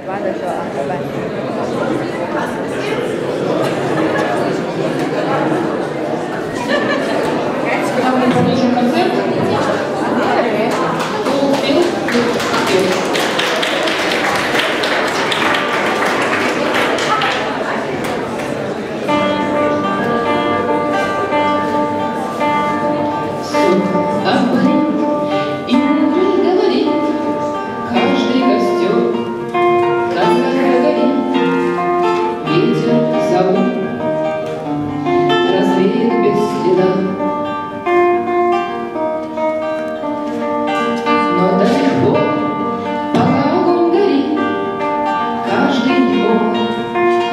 Мы продолжим концерт. Кто успел,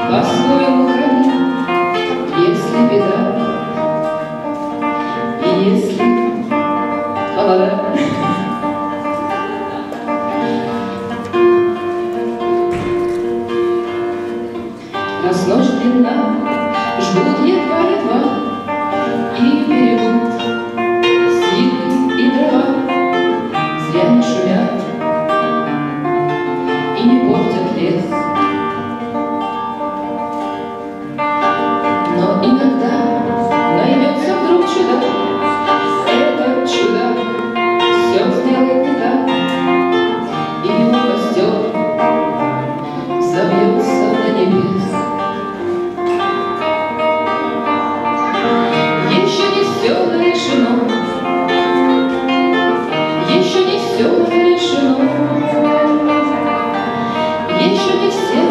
по-своему храни, если беда, и если холода. Раз ночь длинна, ждут едва-едва и берегут силы и дрова, зря не шумят и не портят лес. Но иногда найдется вдруг чудак, этот чудак все сделает не так, и его костер забьется до небес. Еще не все решено, еще не все решено, еще не все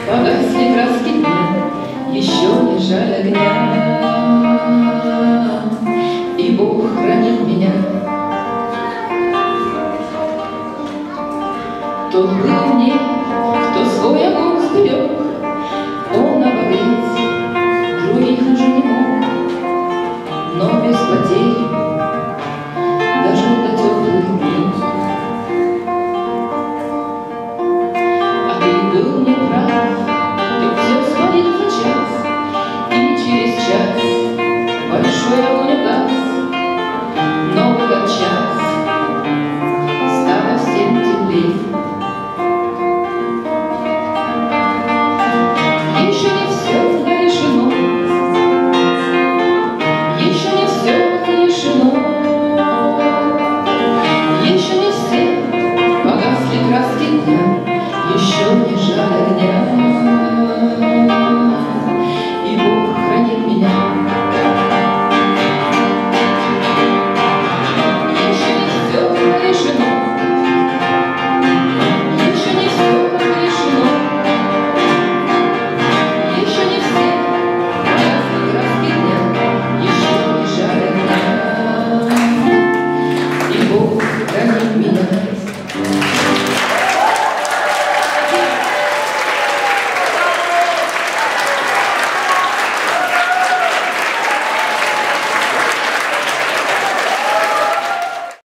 погасли краски дня, еще не жаль огня, и Бог хранит меня. Тот был мне, кто свой огонь сберег, он обогреть других уже не мог, но без потерь